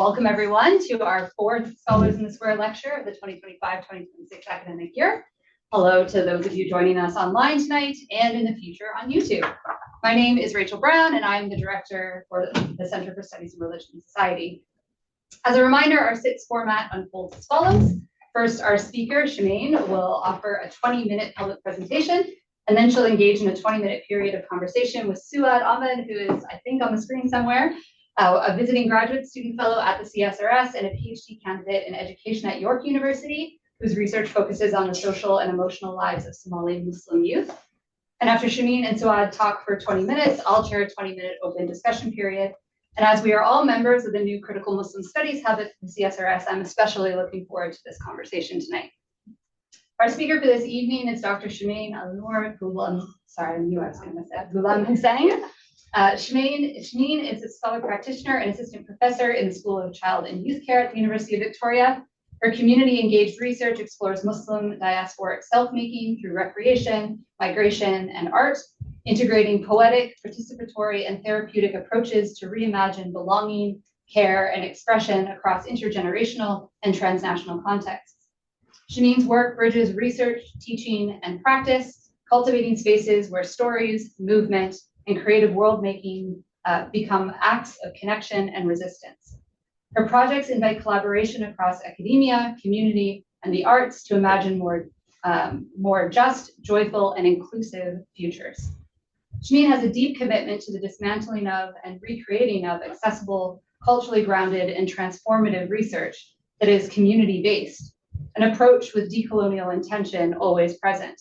Welcome everyone to our fourth Scholars in the Square lecture of the 2025-2026 academic year. Hello to those of you joining us online tonight and in the future on YouTube. My name is Rachel Brown and I'm the director for the Center for Studies in Religion and Society. As a reminder, our SITS format unfolds as follows. First, our speaker, Shemine, will offer a 20-minute public presentation, and then she'll engage in a 20-minute period of conversation with Suad Ahmed, who is, I think, on the screen somewhere, a visiting graduate student fellow at the CSRS and a PhD candidate in education at York University, whose research focuses on the social and emotional lives of Somali Muslim youth. And after Shemine and Suad talk for 20 minutes, I'll chair a 20-minute open discussion period. And as we are all members of the new Critical Muslim Studies Hub at the CSRS, I'm especially looking forward to this conversation tonight. Our speaker for this evening is Dr. Shemine Alnoor Gulamhusein. Shemine is a scholar practitioner and assistant professor in the School of Child and Youth Care at the University of Victoria. Her community-engaged research explores Muslim diasporic self-making through recreation, migration, and art, integrating poetic, participatory, and therapeutic approaches to reimagine belonging, care, and expression across intergenerational and transnational contexts. Shemine's work bridges research, teaching, and practice, cultivating spaces where stories, movement, and creative world-making become acts of connection and resistance. Her projects invite collaboration across academia, community, and the arts to imagine more just, joyful, and inclusive futures. Shemine has a deep commitment to the dismantling of and recreating of accessible, culturally grounded, and transformative research that is community-based, an approach with decolonial intention always present.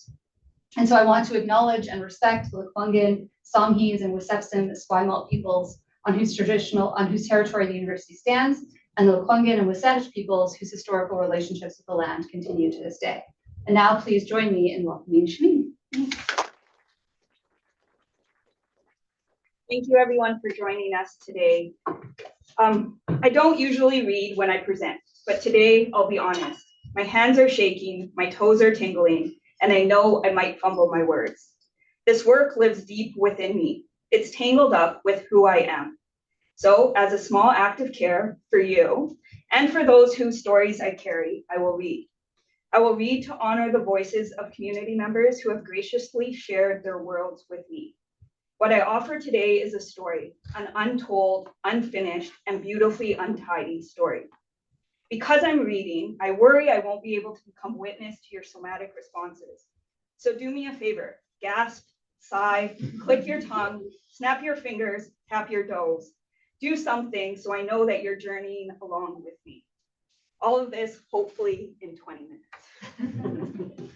And so I want to acknowledge and respect the Lekwungen, Songhees, and Wisepsim Esquimalt peoples on whose territory the university stands, and the Lekwungen and Wisanish peoples whose historical relationships with the land continue to this day. And now please join me in welcoming Shemine. Thank you everyone for joining us today. I don't usually read when I present, but today I'll be honest. My hands are shaking, my toes are tingling, and I know I might fumble my words. This work lives deep within me. It's tangled up with who I am. So as a small act of care for you and for those whose stories I carry, I will read. I will read to honor the voices of community members who have graciously shared their worlds with me. What I offer today is a story, an untold, unfinished, and beautifully untidy story. Because I'm reading, I worry I won't be able to become witness to your somatic responses. So do me a favor, gasp, sigh, click your tongue, snap your fingers, tap your toes. Do something so I know that you're journeying along with me. All of this, hopefully, in 20 minutes.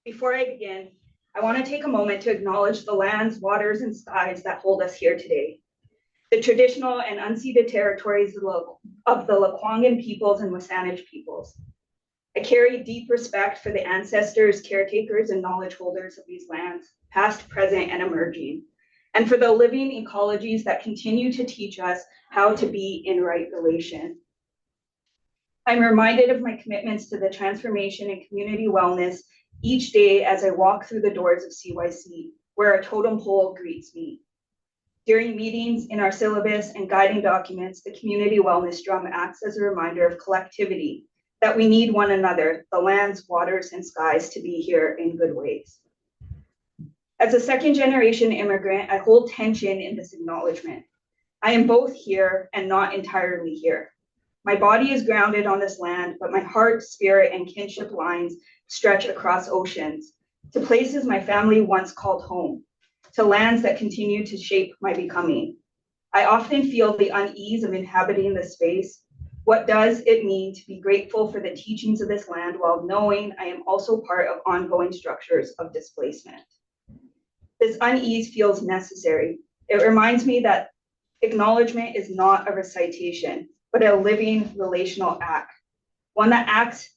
Before I begin, I want to take a moment to acknowledge the lands, waters, and skies that hold us here today. The traditional and unceded territories of the Lekwungen peoples and Wisanish peoples. I carry deep respect for the ancestors, caretakers, and knowledge holders of these lands, past, present, and emerging, and for the living ecologies that continue to teach us how to be in right relation. I'm reminded of my commitments to the transformation and community wellness each day as I walk through the doors of CYC, where a totem pole greets me. During meetings, in our syllabus, and guiding documents, the community wellness drum acts as a reminder of collectivity, that we need one another, the lands, waters, and skies to be here in good ways. As a second-generation immigrant, I hold tension in this acknowledgement. I am both here and not entirely here. My body is grounded on this land, but my heart, spirit, and kinship lines stretch across oceans to places my family once called home, to lands that continue to shape my becoming. I often feel the unease of inhabiting this space. What does it mean to be grateful for the teachings of this land while knowing I am also part of ongoing structures of displacement? This unease feels necessary. It reminds me that acknowledgement is not a recitation, but a living relational act. One that asks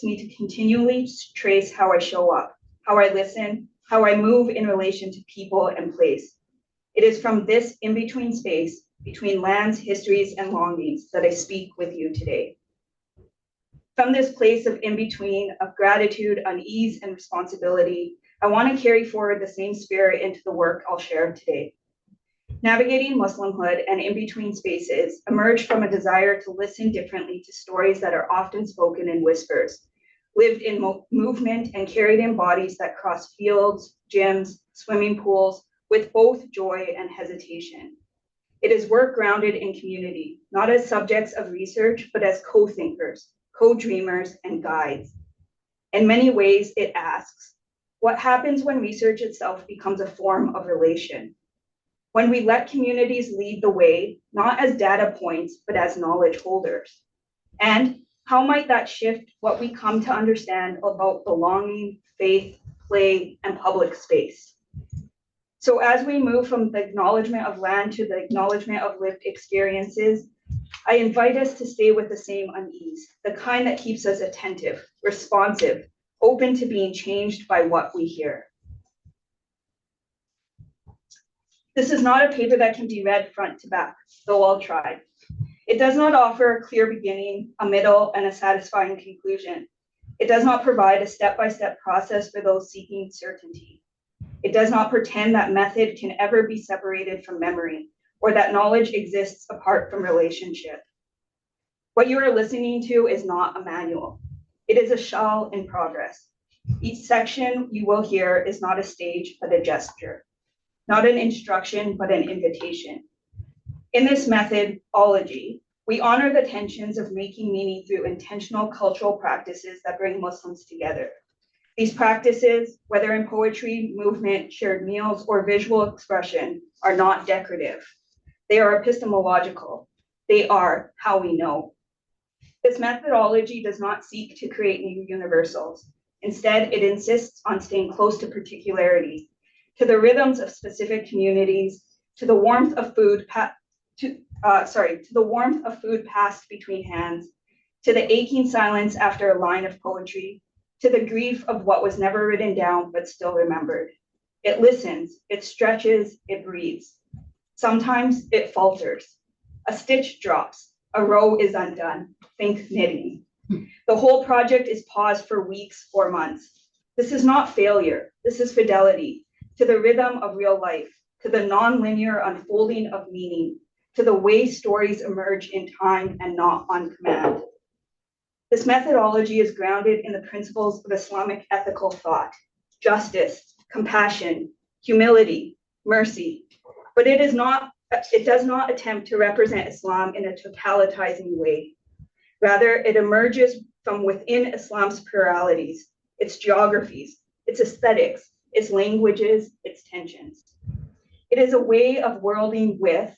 me to continually trace how I show up, how I listen, how I move in relation to people and place. It is from this in-between space, between lands, histories, and longings, that I speak with you today. From this place of in-between, of gratitude, unease, and responsibility, I want to carry forward the same spirit into the work I'll share today. Navigating Muslimhood and in between spaces emerged from a desire to listen differently to stories that are often spoken in whispers, lived in movement and carried in bodies that cross fields, gyms, swimming pools, with both joy and hesitation. It is work grounded in community, not as subjects of research, but as co-thinkers, co-dreamers, and guides. In many ways, it asks, what happens when research itself becomes a form of relation? When we let communities lead the way, not as data points, but as knowledge holders? And how might that shift what we come to understand about belonging, faith, play, and public space? So as we move from the acknowledgement of land to the acknowledgement of lived experiences, I invite us to stay with the same unease, the kind that keeps us attentive, responsive, open to being changed by what we hear. This is not a paper that can be read front to back, though I'll try. It does not offer a clear beginning, a middle, and a satisfying conclusion. It does not provide a step-by-step process for those seeking certainty. It does not pretend that method can ever be separated from memory, or that knowledge exists apart from relationship. What you are listening to is not a manual. It is a shell in progress. Each section you will hear is not a stage, but a gesture. Not an instruction, but an invitation. In this methodology, we honor the tensions of making meaning through intentional cultural practices that bring Muslims together. These practices, whether in poetry, movement, shared meals, or visual expression, are not decorative. They are epistemological. They are how we know. This methodology does not seek to create new universals. Instead, it insists on staying close to particularity, to the rhythms of specific communities, to the warmth of food passed between hands, to the aching silence after a line of poetry, to the grief of what was never written down but still remembered. It listens, it stretches, it breathes. Sometimes it falters. A stitch drops, a row is undone. Think knitting. The whole project is paused for weeks or months. This is not failure, this is fidelity to the rhythm of real life, to the non-linear unfolding of meaning, to the way stories emerge in time and not on command. This methodology is grounded in the principles of Islamic ethical thought, justice, compassion, humility, mercy, but it does not attempt to represent Islam in a totalitizing way. Rather, it emerges from within Islam's pluralities, its geographies, its aesthetics, its languages, its tensions. It is a way of worlding with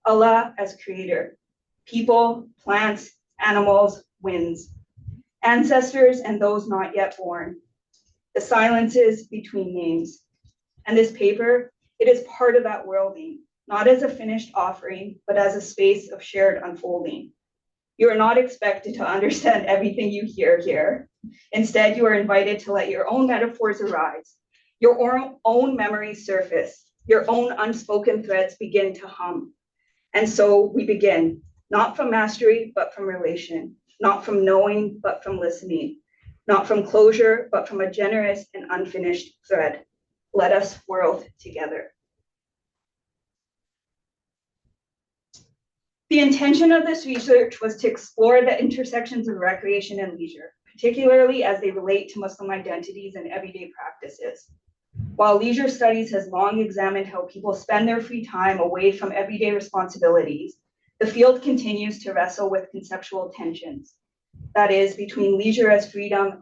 Allah as creator, people, plants, animals, winds, ancestors and those not yet born, the silences between names. And this paper, it is part of that worlding, not as a finished offering, but as a space of shared unfolding. You are not expected to understand everything you hear here. Instead, you are invited to let your own metaphors arise, your own memories surface, your own unspoken threads begin to hum. And so we begin, not from mastery, but from relation, not from knowing, but from listening, not from closure, but from a generous and unfinished thread. Let us world together. The intention of this research was to explore the intersections of recreation and leisure, particularly as they relate to Muslim identities and everyday practices. While leisure studies has long examined how people spend their free time away from everyday responsibilities, the field continues to wrestle with conceptual tensions. That is, between leisure as freedom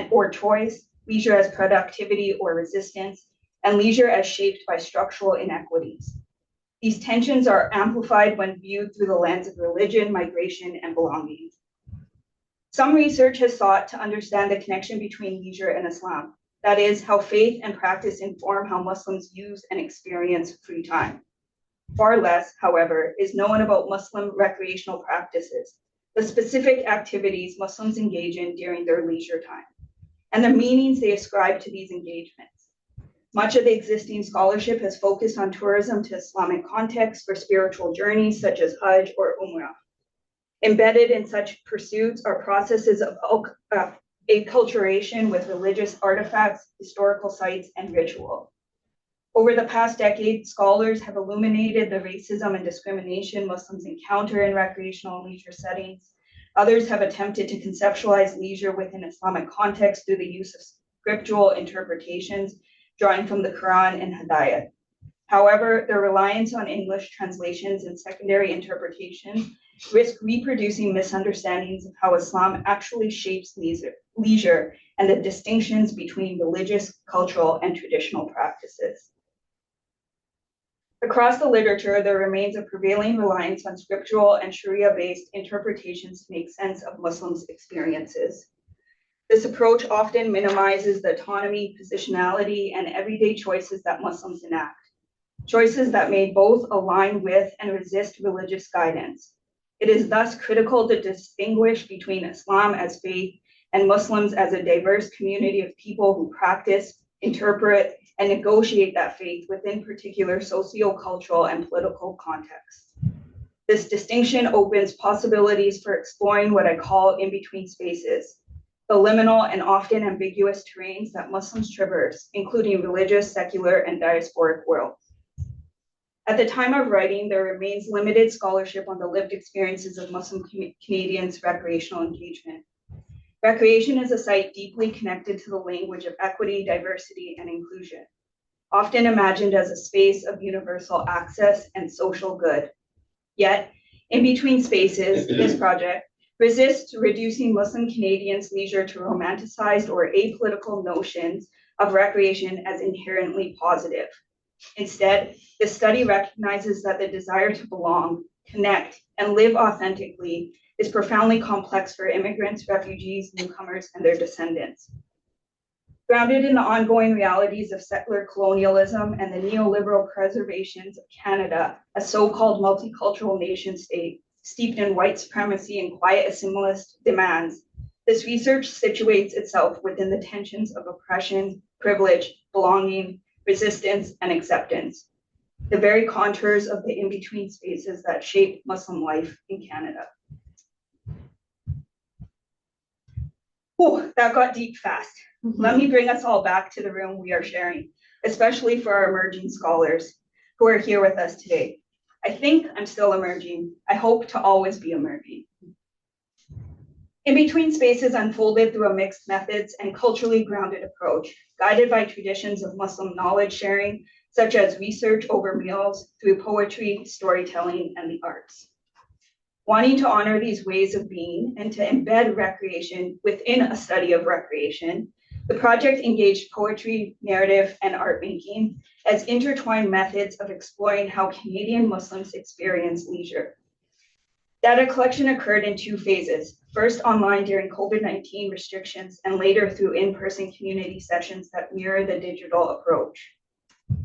or choice, leisure as productivity or resistance, and leisure as shaped by structural inequities. These tensions are amplified when viewed through the lens of religion, migration, and belonging. Some research has sought to understand the connection between leisure and Islam. That is, how faith and practice inform how Muslims use and experience free time. Far less, however, is known about Muslim recreational practices, the specific activities Muslims engage in during their leisure time, and the meanings they ascribe to these engagements. Much of the existing scholarship has focused on tourism to Islamic context for spiritual journeys such as Hajj or Umrah. Embedded in such pursuits are processes of acculturation with religious artifacts, historical sites, and ritual. Over the past decade, scholars have illuminated the racism and discrimination Muslims encounter in recreational and leisure settings. Others have attempted to conceptualize leisure within Islamic context through the use of scriptural interpretations, drawing from the Quran and Hadith. However, their reliance on English translations and secondary interpretations risk reproducing misunderstandings of how Islam actually shapes leisure and the distinctions between religious, cultural, and traditional practices. Across the literature, there remains a prevailing reliance on scriptural and Sharia-based interpretations to make sense of Muslims' experiences. This approach often minimizes the autonomy, positionality, and everyday choices that Muslims enact, choices that may both align with and resist religious guidance. It is thus critical to distinguish between Islam as faith and Muslims as a diverse community of people who practice, interpret, and negotiate that faith within particular socio-cultural and political contexts. This distinction opens possibilities for exploring what I call in-between spaces, the liminal and often ambiguous terrains that Muslims traverse, including religious, secular, and diasporic worlds. At the time of writing, there remains limited scholarship on the lived experiences of Muslim Canadians' recreational engagement. Recreation is a site deeply connected to the language of equity, diversity, and inclusion, often imagined as a space of universal access and social good. Yet, in between spaces, this project resists reducing Muslim Canadians' leisure to romanticized or apolitical notions of recreation as inherently positive. Instead, the study recognizes that the desire to belong, connect, and live authentically is profoundly complex for immigrants, refugees, newcomers, and their descendants. Grounded in the ongoing realities of settler colonialism and the neoliberal preservations of Canada, a so-called multicultural nation state steeped in white supremacy and quiet assimilist demands, this research situates itself within the tensions of oppression, privilege, belonging, resistance, and acceptance, the very contours of the in-between spaces that shape Muslim life in Canada. Oh, that got deep fast. Let me bring us all back to the room we are sharing, especially for our emerging scholars who are here with us today. I think I'm still emerging. I hope to always be emerging. In-between spaces unfolded through a mixed methods and culturally grounded approach, guided by traditions of Muslim knowledge sharing, such as research over meals, through poetry, storytelling, and the arts. Wanting to honor these ways of being and to embed recreation within a study of recreation, the project engaged poetry, narrative, and art making as intertwined methods of exploring how Canadian Muslims experience leisure. Data collection occurred in two phases, first online during COVID-19 restrictions and later through in-person community sessions that mirror the digital approach.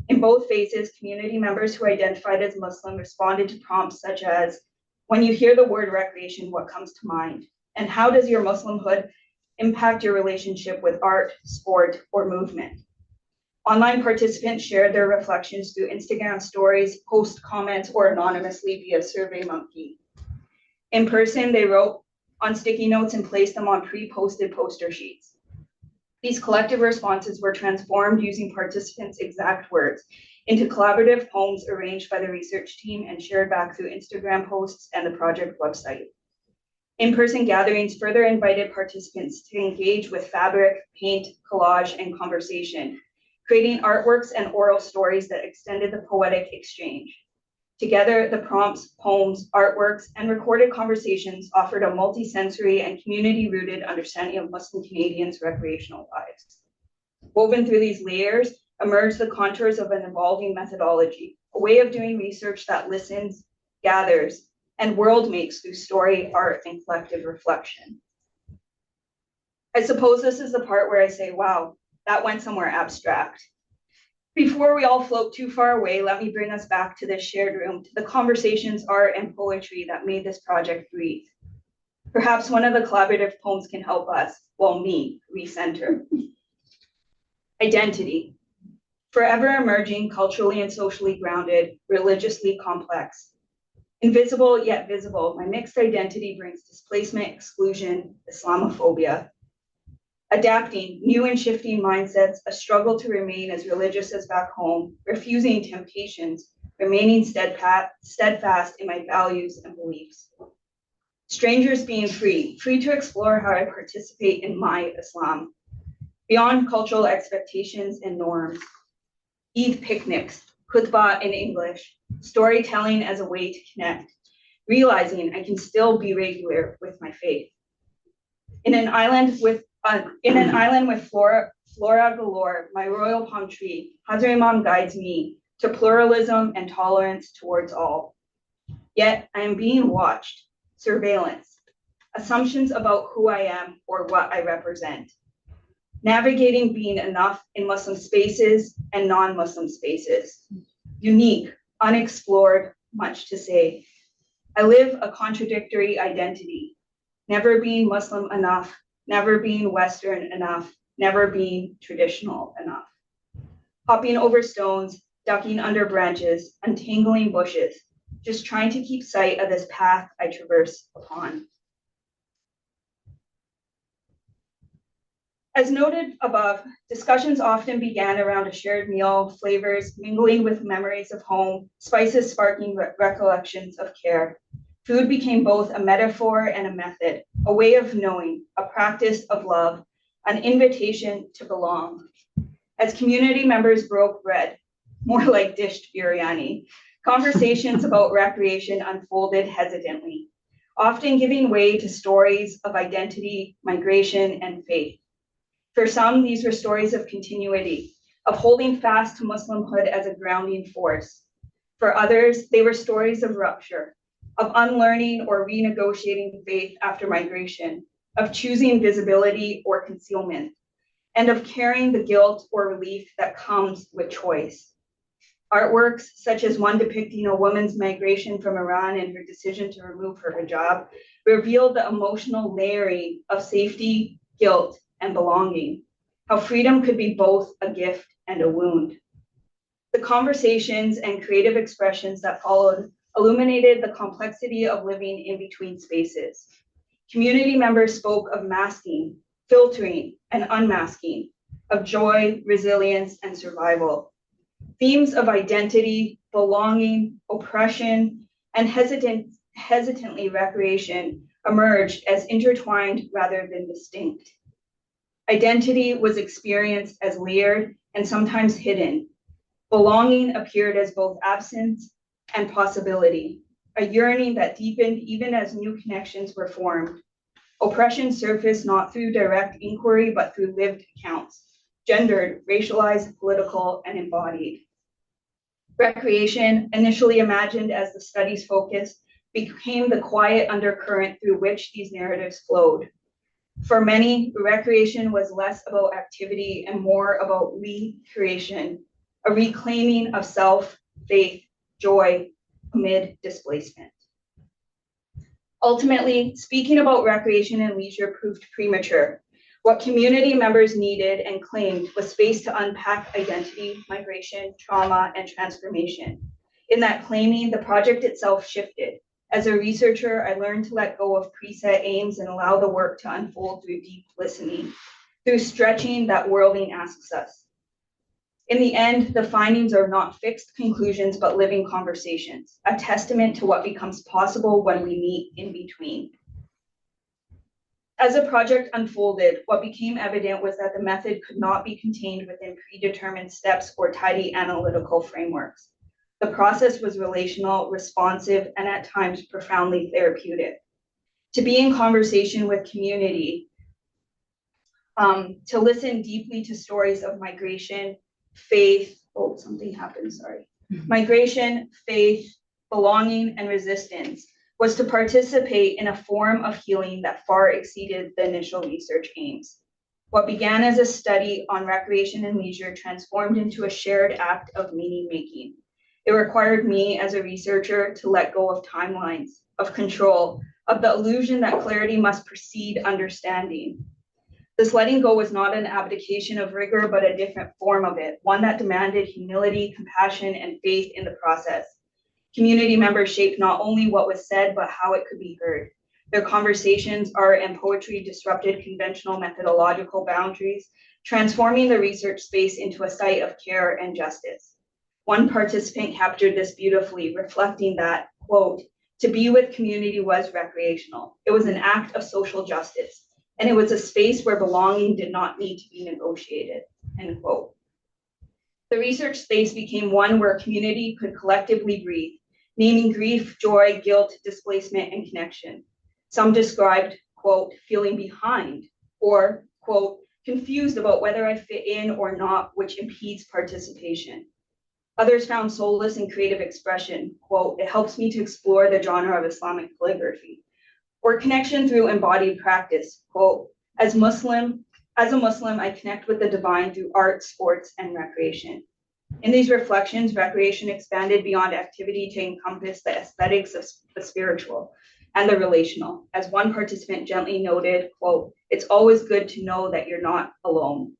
In both phases, community members who identified as Muslim responded to prompts such as, when you hear the word recreation, what comes to mind? And how does your Muslimhood impact your relationship with art, sport, or movement? Online participants shared their reflections through Instagram stories, post comments, or anonymously via SurveyMonkey. In person, they wrote on sticky notes and placed them on pre-posted poster sheets. These collective responses were transformed using participants' exact words into collaborative poems arranged by the research team and shared back through Instagram posts and the project website. In-person gatherings further invited participants to engage with fabric, paint, collage, and conversation, creating artworks and oral stories that extended the poetic exchange. Together, the prompts, poems, artworks, and recorded conversations offered a multi-sensory and community-rooted understanding of Muslim Canadians' recreational lives. Woven through these layers emerged the contours of an evolving methodology, a way of doing research that listens, gathers, and world makes through story, art, and collective reflection. I suppose this is the part where I say, wow, that went somewhere abstract. Before we all float too far away, let me bring us back to this shared room, to the conversations, art, and poetry that made this project breathe. Perhaps one of the collaborative poems can help us, well, me, recenter. Identity. Forever emerging, culturally and socially grounded, religiously complex. Invisible yet visible, my mixed identity brings displacement, exclusion, Islamophobia. adapting new and shifting mindsets, a struggle to remain as religious as back home, refusing temptations, remaining steadfast in my values and beliefs. Strangers being free to explore how I participate in my Islam, beyond cultural expectations and norms. Eid picnics, khutbah in English, storytelling as a way to connect, realizing I can still be regular with my faith. In an island with flora galore, my royal palm tree, Hazrat Imam guides me to pluralism and tolerance towards all. Yet I am being watched, surveillance, assumptions about who I am or what I represent. Navigating being enough in Muslim spaces and non-Muslim spaces. Unique, unexplored, much to say. I live a contradictory identity, never being Muslim enough, never being Western enough, never being traditional enough. Hopping over stones, ducking under branches, untangling bushes, just trying to keep sight of this path I traverse upon. As noted above, discussions often began around a shared meal, flavors mingling with memories of home, spices sparking recollections of care. Food became both a metaphor and a method, a way of knowing, a practice of love, an invitation to belong. As community members broke bread, more like dished biryani, conversations about recreation unfolded hesitantly, often giving way to stories of identity, migration, and faith. For some, these were stories of continuity, of holding fast to Muslimhood as a grounding force. For others, they were stories of rupture, of unlearning or renegotiating faith after migration, of choosing visibility or concealment, and of carrying the guilt or relief that comes with choice. Artworks, such as one depicting a woman's migration from Iran and her decision to remove her hijab, revealed the emotional layering of safety, guilt, and belonging, how freedom could be both a gift and a wound. The conversations and creative expressions that followed illuminated the complexity of living in between spaces. Community members spoke of masking, filtering, and unmasking, of joy, resilience, and survival. Themes of identity, belonging, oppression, and hesitantly recreation emerged as intertwined rather than distinct. Identity was experienced as layered and sometimes hidden. Belonging appeared as both absence and possibility, a yearning that deepened even as new connections were formed. Oppression surfaced not through direct inquiry, but through lived accounts, gendered, racialized, political, and embodied. Recreation, initially imagined as the study's focus, became the quiet undercurrent through which these narratives flowed. For many, recreation was less about activity and more about recreation, a reclaiming of self, faith, joy amid displacement. Ultimately, speaking about recreation and leisure proved premature. What community members needed and claimed was space to unpack identity, migration, trauma, and transformation. In that claiming, the project itself shifted. As a researcher, I learned to let go of preset aims and allow the work to unfold through deep listening, through stretching that worlding asks us. In the end, the findings are not fixed conclusions, but living conversations, a testament to what becomes possible when we meet in between. As the project unfolded, what became evident was that the method could not be contained within predetermined steps or tidy analytical frameworks. The process was relational, responsive, and at times profoundly therapeutic. To be in conversation with community, to listen deeply to stories of migration, faith, migration, faith, belonging, and resistance was to participate in a form of healing that far exceeded the initial research aims. What began as a study on recreation and leisure transformed into a shared act of meaning-making. It required me as a researcher to let go of timelines, of control, of the illusion that clarity must precede understanding. This letting go was not an abdication of rigor, but a different form of it, one that demanded humility, compassion, and faith in the process. Community members shaped not only what was said, but how it could be heard. Their conversations, art, and poetry disrupted conventional methodological boundaries, transforming the research space into a site of care and justice. One participant captured this beautifully, reflecting that, quote, "To be with community was recreational. It was an act of social justice, and it was a space where belonging did not need to be negotiated," end quote. The research space became one where community could collectively breathe, naming grief, joy, guilt, displacement, and connection. Some described, quote, "feeling behind," or, quote, "confused about whether I fit in or not, which impedes participation." Others found solace in creative expression, quote, "It helps me to explore the genre of Islamic calligraphy," or connection through embodied practice, quote, as a Muslim, I connect with the divine through art, sports, and recreation." In these reflections, recreation expanded beyond activity to encompass the aesthetics of the spiritual and the relational. As one participant gently noted, quote, "It's always good to know that you're not alone."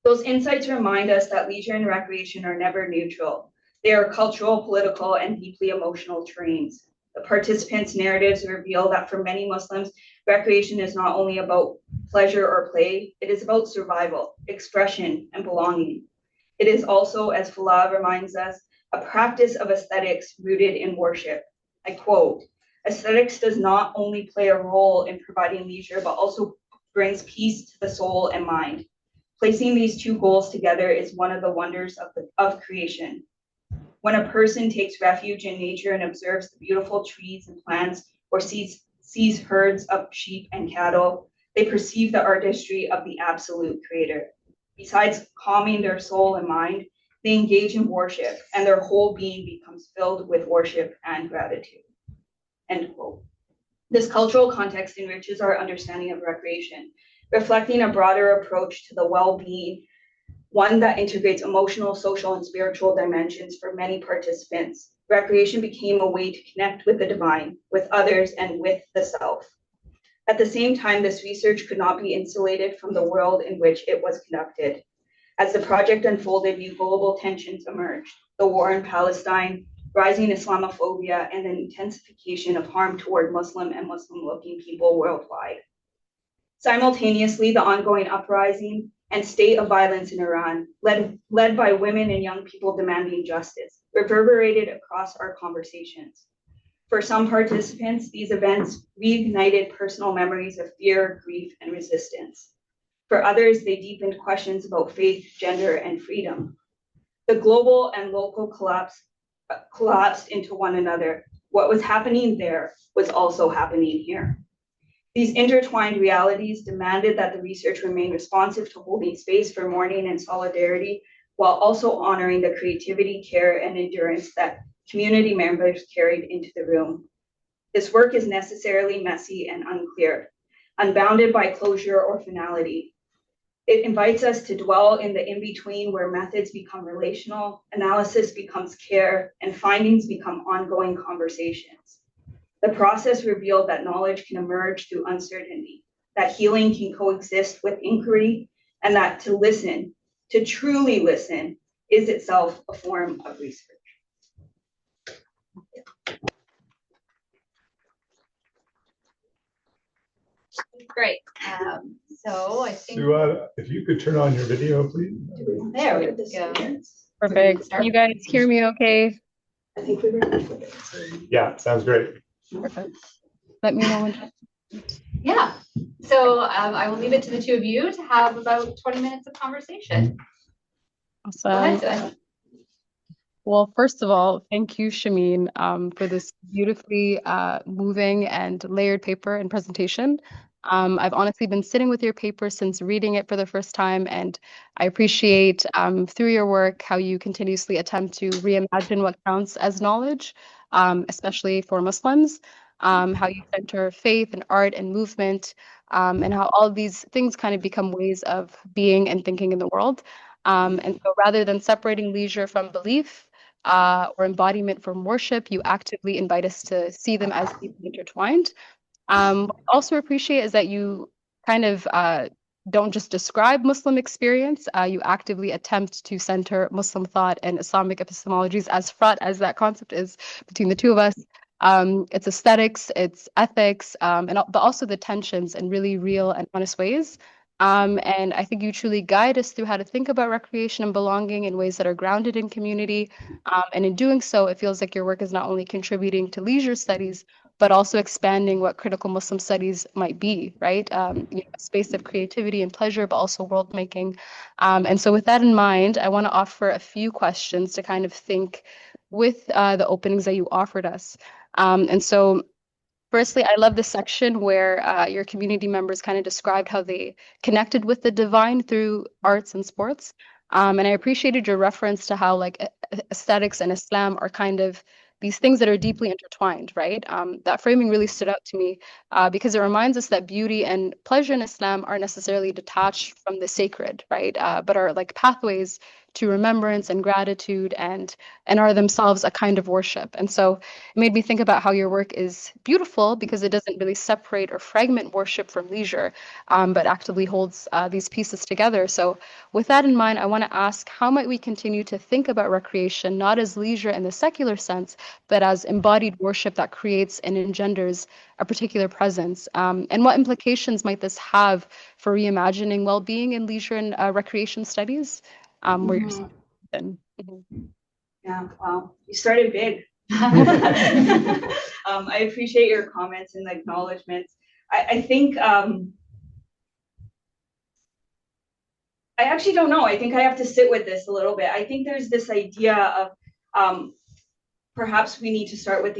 Those insights remind us that leisure and recreation are never neutral. They are cultural, political, and deeply emotional terrains. The participants' narratives reveal that for many Muslims, recreation is not only about pleasure or play, it is about survival, expression, and belonging. It is also, as Falah reminds us, a practice of aesthetics rooted in worship. I quote, "Aesthetics does not only play a role in providing leisure, but also brings peace to the soul and mind. Placing these two goals together is one of the wonders of creation. When a person takes refuge in nature and observes the beautiful trees and plants, or sees herds of sheep and cattle, they perceive the artistry of the absolute creator. Besides calming their soul and mind, they engage in worship, and their whole being becomes filled with worship and gratitude," end quote. This cultural context enriches our understanding of recreation, reflecting a broader approach to the well-being, one that integrates emotional, social, and spiritual dimensions for many participants. Recreation became a way to connect with the divine, with others, and with the self. At the same time, this research could not be insulated from the world in which it was conducted. As the project unfolded, new global tensions emerged: the war in Palestine, rising Islamophobia, and an intensification of harm toward Muslim and Muslim-looking people worldwide. Simultaneously, the ongoing uprising and state of violence in Iran, led by women and young people demanding justice, reverberated across our conversations. For some participants, these events reignited personal memories of fear, grief, and resistance. For others, they deepened questions about faith, gender, and freedom. The global and local collapsed into one another. What was happening there was also happening here. These intertwined realities demanded that the research remain responsive to holding space for mourning and solidarity, while also honoring the creativity, care, and endurance that community members carried into the room. This work is necessarily messy and unclear, unbounded by closure or finality. It invites us to dwell in the in-between, where methods become relational, analysis becomes care, and findings become ongoing conversations. The process revealed that knowledge can emerge through uncertainty, that healing can coexist with inquiry, and that to listen, to truly listen, is itself a form of research. Great. So I think If you could turn on your video, please. there we go. Perfect. Can you guys hear me okay? I think we were. Yeah, sounds great. Perfect. Let me know when. Yeah. So I will leave it to the two of you to have about 20 minutes of conversation. Go ahead, Awesome. Sue. Well, first of all, thank you, Shemine, for this beautifully moving and layered paper and presentation. I've honestly been sitting with your paper since reading it for the first time, and I appreciate through your work how you continuously attempt to reimagine what counts as knowledge, especially for Muslims, how you center faith and art and movement, and how all of these things kind of become ways of being and thinking in the world. And so rather than separating leisure from belief, or embodiment from worship, you actively invite us to see them as deeply intertwined. What I also appreciate is that you kind of don't just describe Muslim experience, you actively attempt to center Muslim thought and Islamic epistemologies, as fraught as that concept is between the two of us. It's aesthetics, it's ethics, but also the tensions in really real and honest ways. And I think you truly guide us through how to think about recreation and belonging in ways that are grounded in community. And in doing so, it feels like your work is not only contributing to leisure studies, but also expanding what critical Muslim studies might be, right? A space of creativity and pleasure, but also world making. And so, with that in mind, I want to offer a few questions to kind of think with the openings that you offered us. And so, firstly, I love the section where your community members kind of described how they connected with the divine through arts and sports. And I appreciated your reference to how like aesthetics and Islam are kind of these things that are deeply intertwined, right? That framing really stood out to me because it reminds us that beauty and pleasure in Islam aren't necessarily detached from the sacred, right? But are like pathways to remembrance and gratitude and are themselves a kind of worship. And so it made me think about how your work is beautiful because it doesn't really separate or fragment worship from leisure, but actively holds these pieces together. So, with that in mind, I want to ask how might we continue to think about recreation not as leisure in the secular sense, but as embodied worship that creates and engenders a particular presence? And what implications might this have for reimagining well being in leisure and recreation studies? Where you're in. Yeah, wow, you started big. I appreciate your comments and the acknowledgements. I think I actually don't know. I think I have to sit with this a little bit. I think there's this idea of perhaps we need to start with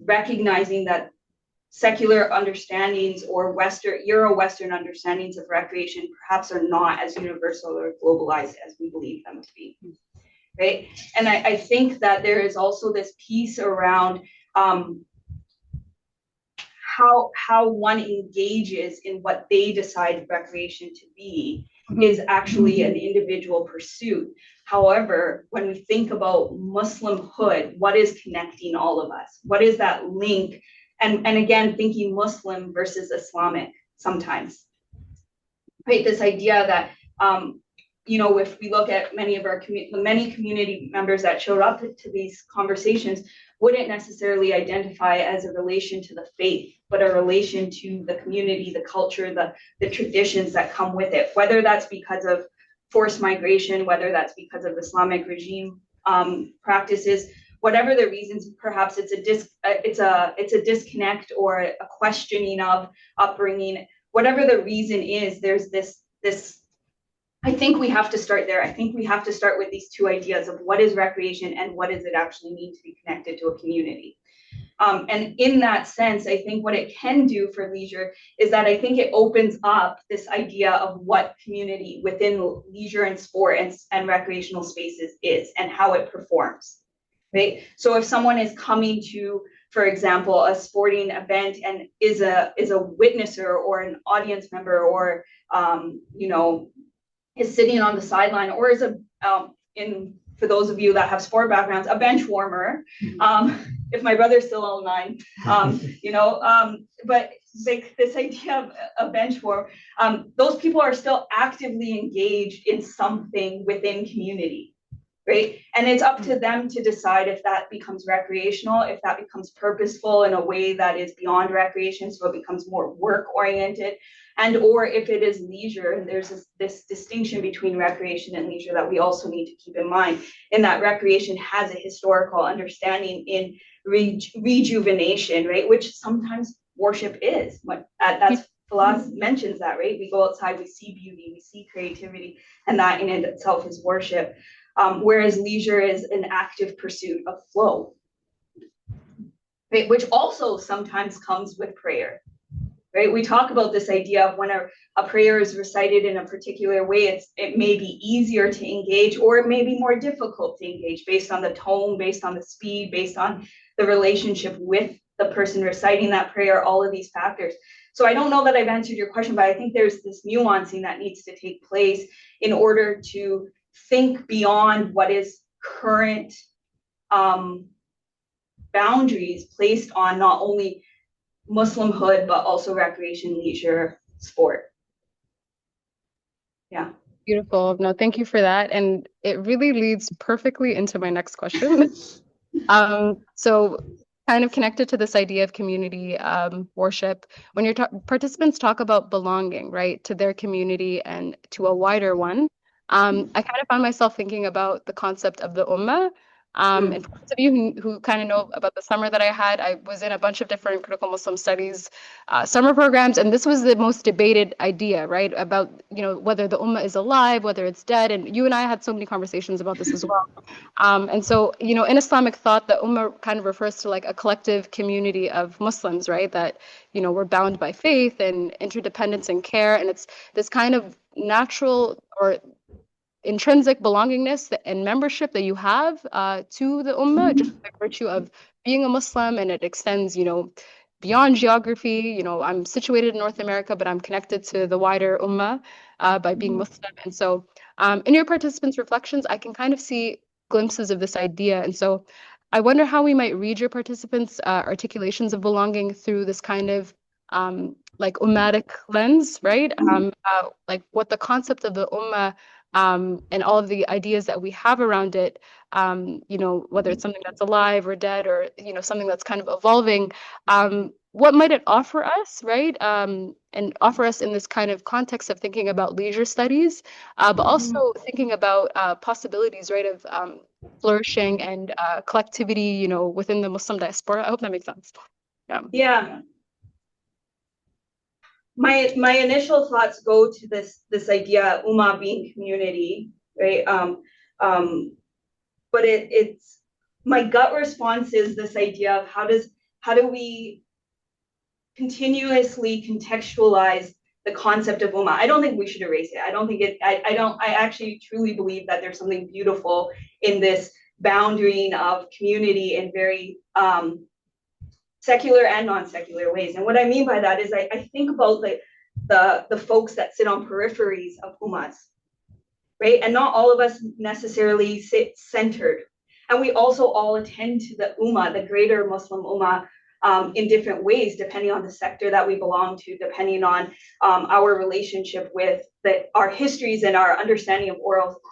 recognizing that secular understandings or Euro-Western understandings of recreation perhaps are not as universal or globalized as we believe them to be. Right. And I think that there is also this piece around how one engages in what they decide recreation to be is actually an individual pursuit. However, when we think about Muslimhood, what is connecting all of us? What is that link? And again, thinking Muslim versus Islamic sometimes. Right, this idea that if we look at many community members that showed up to these conversations wouldn't necessarily identify as a relation to the faith, but a relation to the community, the culture, the traditions that come with it, whether that's because of forced migration, whether that's because of Islamic regime practices, whatever the reasons. Perhaps it's a disconnect or a questioning of upbringing. Whatever the reason is, there's this. I think we have to start there. I think we have to start with these two ideas of what is recreation and what does it actually mean to be connected to a community. And in that sense, I think what it can do for leisure is that I think it opens up this idea of what community within leisure and sport and recreational spaces is and how it performs, right? So if someone is coming to, for example, a sporting event and is a witnesser or an audience member or, is sitting on the sideline or is for those of you that have sport backgrounds, a bench warmer. If my brother's still online, but like this idea of a bench warm, those people are still actively engaged in something within community, right? And it's up to them to decide if that becomes recreational, if that becomes purposeful in a way that is beyond recreation, so it becomes more work oriented, and or if it is leisure. And there's this distinction between recreation and leisure that we also need to keep in mind, in that recreation has a historical understanding in rejuvenation, right? Which sometimes worship is. That's philosophy mentions that, right? We go outside, we see beauty, we see creativity, and that in itself is worship. Whereas leisure is an active pursuit of flow, right? Which also sometimes comes with prayer. Right? We talk about this idea of when a prayer is recited in a particular way, it may be easier to engage, or it may be more difficult to engage based on the tone, based on the speed, based on the relationship with the person reciting that prayer, all of these factors. So I don't know that I've answered your question, but I think there's this nuancing that needs to take place in order to think beyond what is current boundaries placed on not only Muslimhood, but also recreation, leisure, sport. Yeah. Beautiful. No, thank you for that. And it really leads perfectly into my next question. So kind of connected to this idea of community worship. When your participants talk about belonging, right, to their community and to a wider one, I kind of found myself thinking about the concept of the ummah. And for those of you who kind of know about the summer that I had, I was in a bunch of different critical Muslim studies summer programs, and this was the most debated idea, right, about whether the ummah is alive, whether it's dead, and you and I had so many conversations about this as well. And so, in Islamic thought, the ummah kind of refers to like a collective community of Muslims, right, that we're bound by faith and interdependence and care, and it's this kind of natural or intrinsic belongingness and membership that you have to the ummah just by virtue of being a Muslim, and it extends, beyond geography. I'm situated in North America, but I'm connected to the wider ummah by being Muslim. And so, in your participants' reflections, I can kind of see glimpses of this idea. And so, I wonder how we might read your participants' articulations of belonging through this kind of like ummatic lens, right? Like what the concept of the ummah and all of the ideas that we have around it, whether it's something that's alive or dead or, something that's kind of evolving, what might it offer us, right? And offer us in this kind of context of thinking about leisure studies, but also thinking about possibilities, right, of flourishing and collectivity, within the Muslim diaspora. I hope that makes sense. Yeah. My initial thoughts go to this idea ummah being community, right? But it's my gut response is this idea of how do we continuously contextualize the concept of ummah. I don't think we should erase it. I don't think I actually truly believe that there's something beautiful in this boundarying of community in very secular and non-secular ways. And what I mean by that is I think about the folks that sit on peripheries of ummahs, right? And not all of us necessarily sit centered. And we also all attend to the ummah, the greater Muslim ummah, in different ways, depending on the sector that we belong to, depending on our relationship with our histories and our understanding of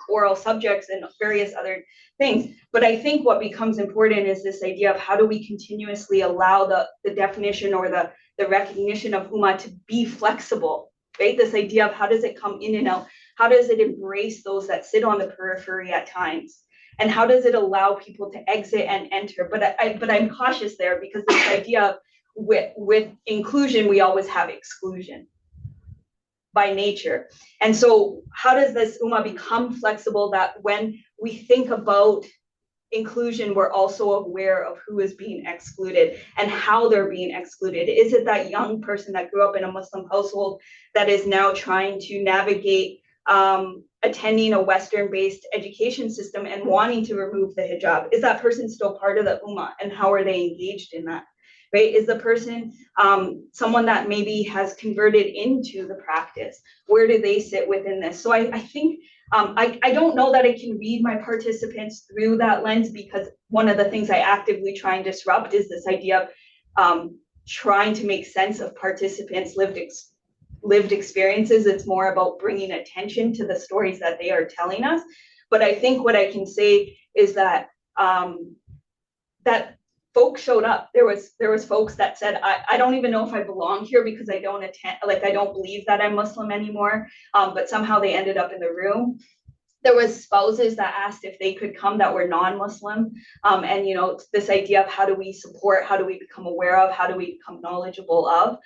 oral subjects and various other things. But I think what becomes important is this idea of how do we continuously allow the definition or the recognition of ummah to be flexible, right? This idea of how does it come in and out? How does it embrace those that sit on the periphery at times? And how does it allow people to exit and enter? But I'm cautious there because this idea of with inclusion, we always have exclusion by nature. And so how does this ummah become flexible that when we think about inclusion, we're also aware of who is being excluded and how they're being excluded? Is it that young person that grew up in a Muslim household that is now trying to navigate attending a Western-based education system and wanting to remove the hijab? Is that person still part of the ummah, and how are they engaged in that? Right? Is the person someone that maybe has converted into the practice? Where do they sit within this? So I think I don't know that I can read my participants through that lens, because one of the things I actively try and disrupt is this idea of trying to make sense of participants' lived experiences. It's more about bringing attention to the stories that they are telling us. But I think what I can say is that that folks showed up. There was folks that said, I don't even know if I belong here because I don't I don't believe that I'm Muslim anymore. But somehow they ended up in the room. There was spouses that asked if they could come that were non-Muslim. And this idea of how do we support, how do we become aware of, how do we become knowledgeable of?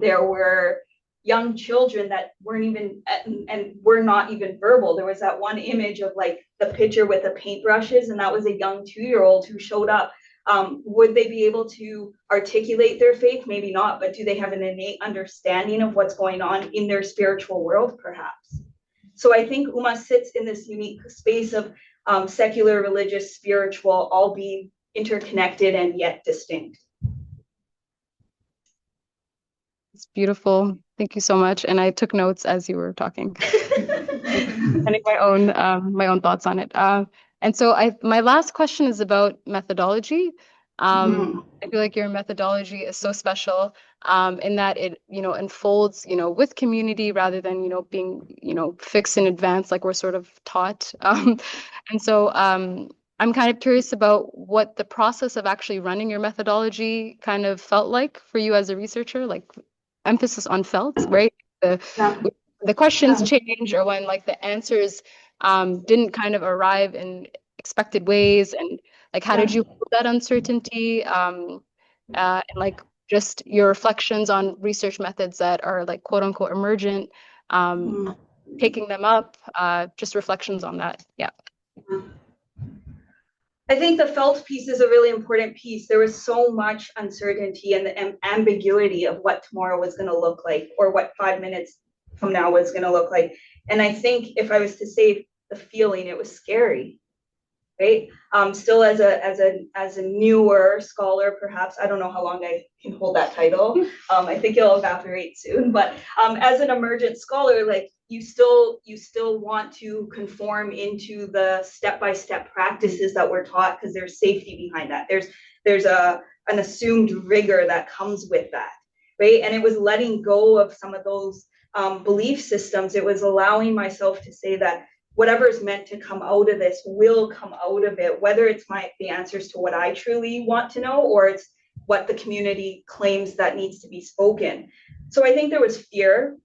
There were young children that weren't even and were not even verbal. There was that one image of like the picture with the paintbrushes, and that was a young 2-year-old who showed up. Would they be able to articulate their faith? Maybe not, but do they have an innate understanding of what's going on in their spiritual world? Perhaps. So I think ummah sits in this unique space of secular, religious, spiritual, all being interconnected and yet distinct. It's beautiful. Thank you so much. And I took notes as you were talking, having my own thoughts on it. And so my last question is about methodology. I feel like your methodology is so special in that it, unfolds, with community rather than, being, fixed in advance like we're sort of taught. And so I'm kind of curious about what the process of actually running your methodology kind of felt like for you as a researcher, like emphasis on felt, right? Yeah. The questions change or when like the answers didn't kind of arrive in expected ways, and like how did you hold that uncertainty? And like just your reflections on research methods that are like quote unquote emergent, taking them up, just reflections on that. Yeah. I think the felt piece is a really important piece. There was so much uncertainty and the ambiguity of what tomorrow was going to look like, or what 5 minutes from now was going to look like. And I think if I was to say the feeling, it was scary, right? Still as a newer scholar, perhaps, I don't know how long I can hold that title. I think it'll evaporate soon. But as an emergent scholar, like you still want to conform into the step-by-step practices that we're taught, because there's safety behind that. There's an assumed rigor that comes with that, right? And it was letting go of some of those belief systems. It was allowing myself to say that whatever is meant to come out of this will come out of it, whether it's the answers to what I truly want to know, or it's what the community claims that needs to be spoken. So I think there was fear.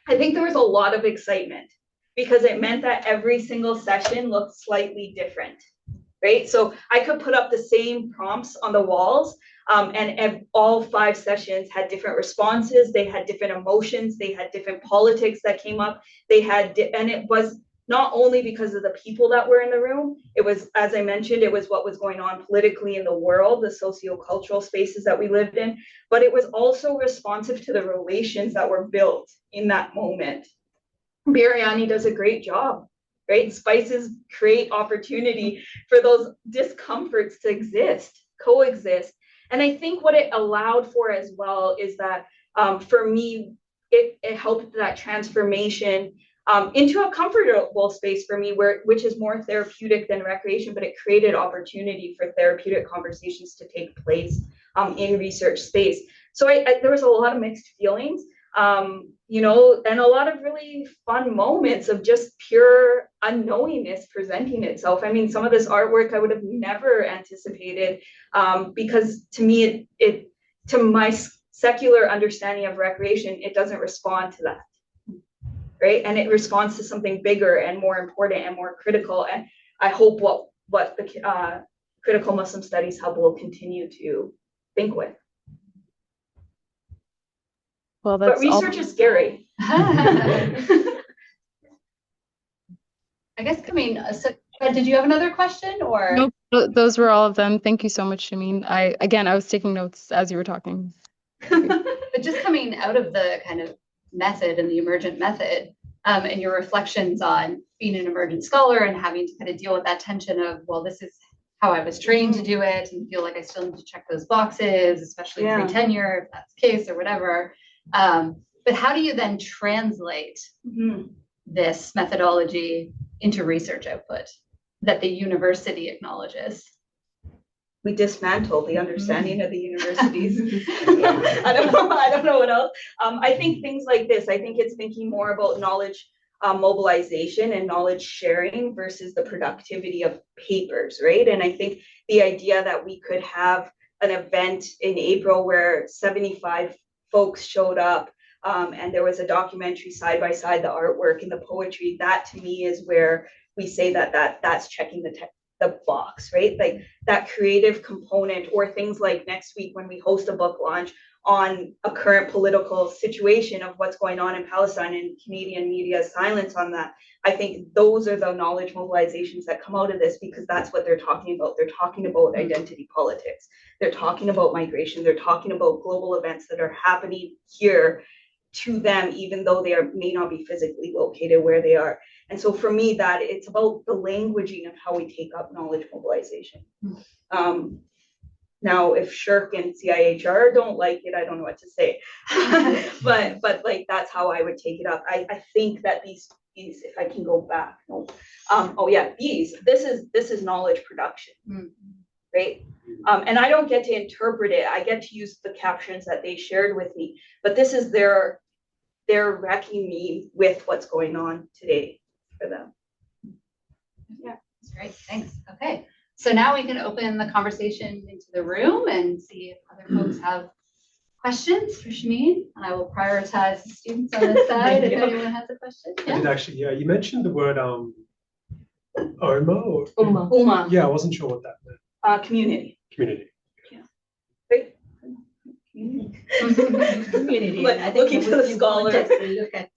I think there was a lot of excitement, because it meant that every single session looked slightly different, right? So I could put up the same prompts on the walls, and all 5 sessions had different responses. They had different emotions. They had different politics that came up. And it was not only because of the people that were in the room, it was, as I mentioned, it was what was going on politically in the world, the socio-cultural spaces that we lived in, but it was also responsive to the relations that were built in that moment. Biryani does a great job, right? Spices create opportunity for those discomforts to coexist. And I think what it allowed for as well is that for me, it helped that transformation into a comfortable space for me, which is more therapeutic than recreation, but it created opportunity for therapeutic conversations to take place in research space. So there was a lot of mixed feelings, and a lot of really fun moments of just pure unknowingness presenting itself. I mean, some of this artwork I would have never anticipated, because to me, to my secular understanding of recreation, it doesn't respond to that. Right? And it responds to something bigger and more important and more critical. And I hope what the Critical Muslim Studies Hub will continue to think with. Well, that's but research is scary. I guess so did you have another question, or? Nope, those were all of them. Thank you so much, Shemine. I was taking notes as you were talking. But just coming out of the kind of method and the emergent method, and your reflections on being an emergent scholar and having to kind of deal with that tension of, well, this is how I was trained to do it, and feel like I still need to check those boxes, especially pre-tenure, if that's the case, or whatever. But how do you then translate this methodology into research output that the university acknowledges? We dismantle the understanding of the universities. I don't know what else. I think things like this, I think it's thinking more about knowledge mobilization and knowledge sharing versus the productivity of papers, right? And I think the idea that we could have an event in April where 75 folks showed up, and there was a documentary side by side, the artwork and the poetry, that to me is where we say that's checking the box, right? Like that creative component, or things like next week when we host a book launch on a current political situation of what's going on in Palestine, and Canadian media's silence on that. I think those are the knowledge mobilizations that come out of this, because that's what they're talking about. They're talking about identity politics. They're talking about migration. They're talking about global events that are happening here to them, even though they may not be physically located where they are. And so for me, that it's about the languaging of how we take up knowledge mobilization. Now, if Shirk and CIHR don't like it, I don't know what to say. but like that's how I would take it up. I think that these, if I can go back, this is knowledge production, right? And I don't get to interpret it. I get to use the captions that they shared with me. But this is their wrecking me with what's going on today for them. Yeah, that's great. Thanks. Okay. So now we can open the conversation into the room and see if other folks have questions for Shemine. And I will prioritize the students on this side if anyone has a question. I did actually, yeah. You mentioned the word Oma or Uma. yeah, I wasn't sure what that meant. Community. Community. Right? Community. Look- I think looking to the Muslim scholar. context, we look at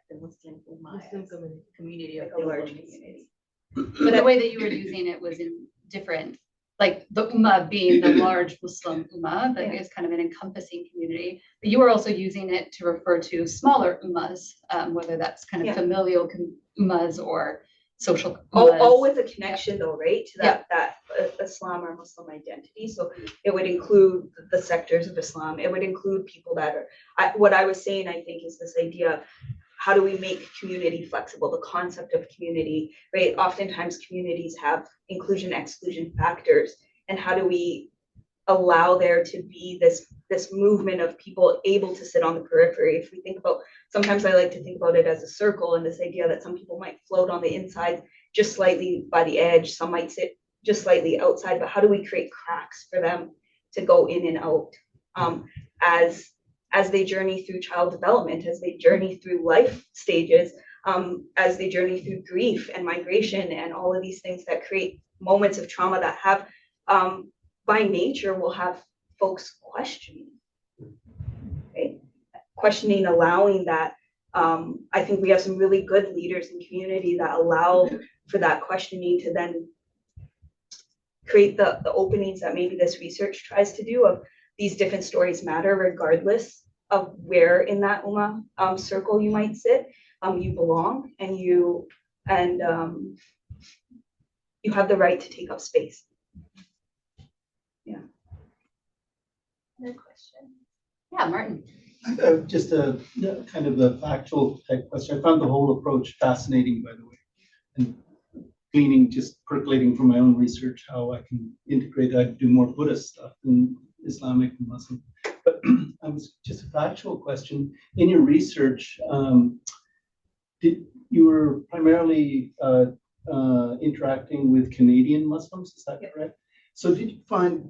the Muslim Ummah Muslim as community of like a large believers. community. But the way that you were using it was in different, like the Ummah being the large Muslim Ummah, that is kind of an encompassing community. But you were also using it to refer to smaller Ummahs, whether that's kind of familial Ummahs or social Ummahs. All with a connection though, right? To that Islam or Muslim identity. So it would include the sectors of Islam. It would include people that are, what I was saying, I think, is this idea of how do we make community flexible, the concept of community, right? Oftentimes communities have inclusion, exclusion factors. And how do we allow there to be this movement of people able to sit on the periphery? If we think about, sometimes I like to think about it as a circle, and this idea that some people might float on the inside just slightly by the edge, some might sit just slightly outside, but how do we create cracks for them to go in and out as they journey through child development, as they journey through life stages, as they journey through grief and migration and all of these things that create moments of trauma that have, by nature, will have folks questioning, right? Questioning, allowing that. I think we have some really good leaders in community that allow for that questioning to then create the openings that maybe this research tries to do of these different stories matter regardless of where in that Ummah circle you might sit. You belong and you have the right to take up space. Yeah. Another question. Yeah, Martin. Just a kind of a factual type question. I found the whole approach fascinating, by the way, and gleaning, just percolating from my own research, how I can integrate. I do more Buddhist stuff than Islamic and Muslim. But just a factual question. In your research, you were primarily interacting with Canadian Muslims, is that correct? So did you find,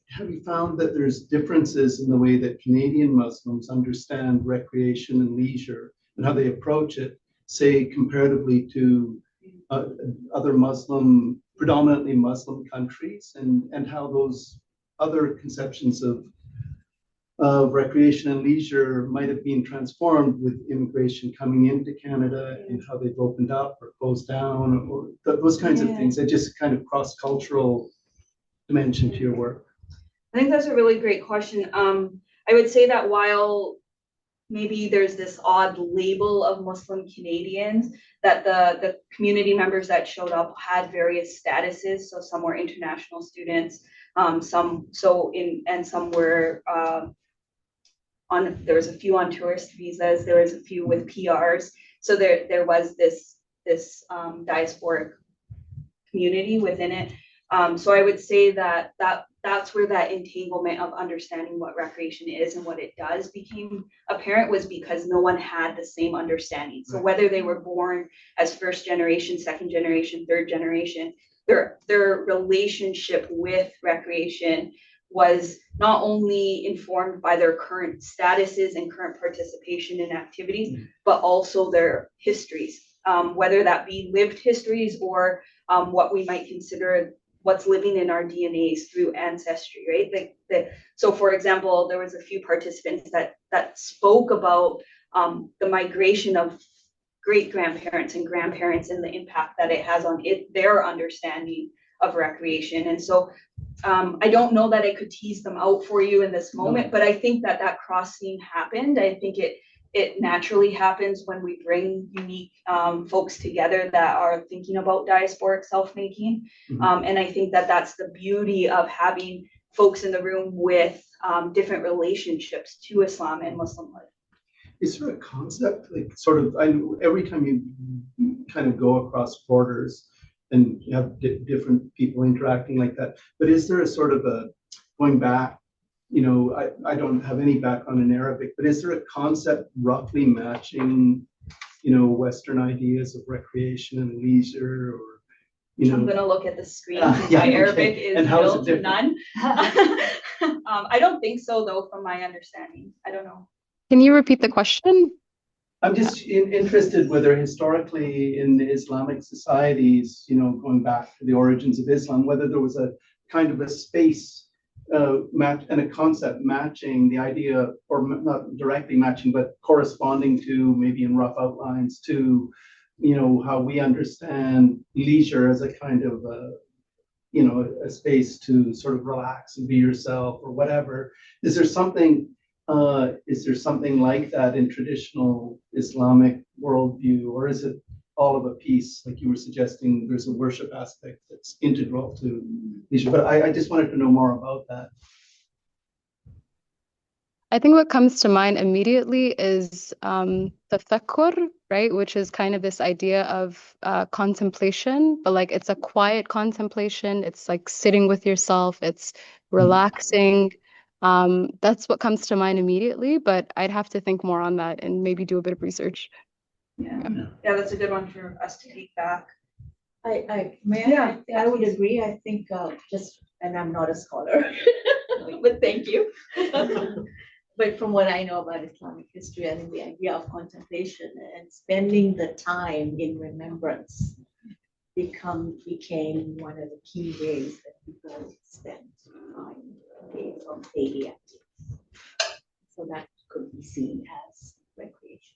have you found that there's differences in the way that Canadian Muslims understand recreation and leisure and how they approach it, say, comparatively to other predominantly Muslim countries, and how those other conceptions of recreation and leisure might have been transformed with immigration coming into Canada, and how they've opened up or closed down, or those kinds of things, and just kind of cross-cultural dimension to your work? I think that's a really great question. I would say that while maybe there's this odd label of Muslim Canadians, that the community members that showed up had various statuses. So some were international students, some were there was a few on tourist visas, there was a few with PRs. So there was this diasporic community within it. So I would say that's where that entanglement of understanding what recreation is and what it does became apparent, was because no one had the same understanding. So whether they were born as first generation, second generation, third generation, their relationship with recreation was not only informed by their current statuses and current participation in activities, but also their histories, whether that be lived histories or what we might consider what's living in our DNAs through ancestry, right? So for example, there was a few participants that spoke about the migration of great-grandparents and grandparents and the impact that it has on their understanding of recreation. And so I don't know that I could tease them out for you in this moment, but I think that crossing happened. I think it naturally happens when we bring unique folks together that are thinking about diasporic self-making. And I think that's the beauty of having folks in the room with different relationships to Islam and Muslimhood. Is there a concept, I know every time you kind of go across borders and you have different people interacting like that, but is there a sort of going back, I don't have any background in Arabic, but is there a concept roughly matching, Western ideas of recreation and leisure, or you I'm know, gonna look at the screen. yeah, My okay. Arabic is And how is it nil to different? none. I don't think so, though, from my understanding. I don't know. Can you repeat the question? I'm just interested whether historically in the Islamic societies, you know, going back to the origins of Islam, whether there was a kind of a space match and a concept matching the idea, or not directly matching, but corresponding to, maybe in rough outlines, to, you know, how we understand leisure as a kind of you know, a space to sort of relax and be yourself or whatever. Is there something like that in traditional Islamic worldview, or is it all of a piece, like you were suggesting, there's a worship aspect that's integral to leisure? But I just wanted to know more about that. I think what comes to mind immediately is tafakkur, right? Which is kind of this idea of contemplation, but like it's a quiet contemplation. It's like sitting with yourself, it's relaxing. That's what comes to mind immediately, but I'd have to think more on that and maybe do a bit of research. Yeah, that's a good one for us to take back. I would agree. I think and I'm not a scholar, but thank you. But from what I know about Islamic history, I think the idea of contemplation and spending the time in remembrance became one of the key ways that people spent time based on daily activities. So that could be seen as recreation.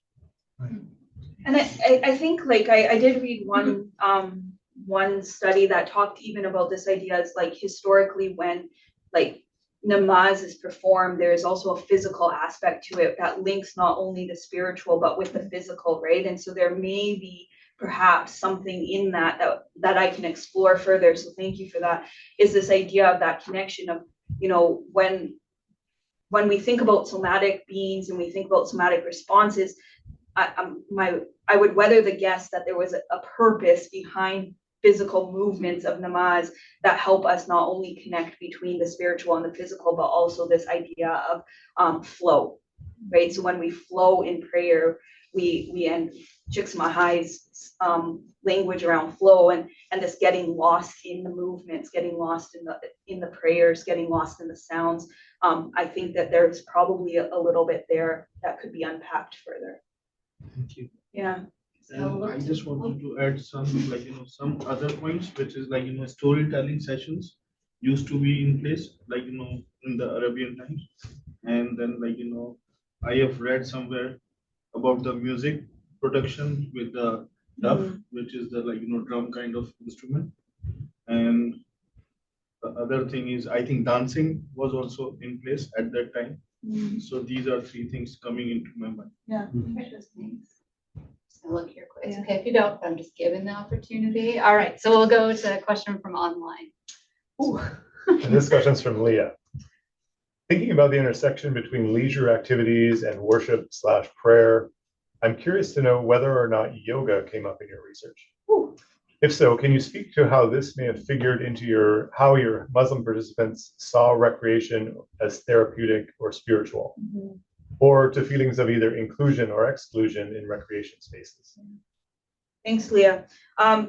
Right. And I think, like, I did read one study that talked even about this idea as, like, historically when, like, namaz is performed, there is also a physical aspect to it that links not only the spiritual but with the physical, right? And so there may be perhaps something in that I can explore further. So thank you for that. Is this idea of that connection of, you know, when we think about somatic beings and we think about somatic responses, I would weather the guess that there was a purpose behind physical movements of namaz that help us not only connect between the spiritual and the physical, but also this idea of flow, right? So when we flow in prayer, we end Csikszentmihalyi's language around flow and this getting lost in the movements, getting lost in the prayers, getting lost in the sounds. I think that there's probably a little bit there that could be unpacked further. Thank you. Yeah. And I just wanted to add some, like, you know, some other points, which is, like, you know, storytelling sessions used to be in place, like, you know, in the Arabian times. And then, like, you know, I have read somewhere about the music production with the duff, which is the, like, you know, drum kind of instrument. And the other thing is, I think dancing was also in place at that time. So these are three things coming into my mind. Yeah. Interesting. Just look here quick. Okay, if you don't, I'm just giving the opportunity. All right, so we'll go to a question from online. Ooh. And this question's from Leah. Thinking about the intersection between leisure activities and worship/prayer, I'm curious to know whether or not yoga came up in your research. Ooh. If so, can you speak to how this may have figured into how your Muslim participants saw recreation as therapeutic or spiritual, or to feelings of either inclusion or exclusion in recreation spaces? Thanks, Leah.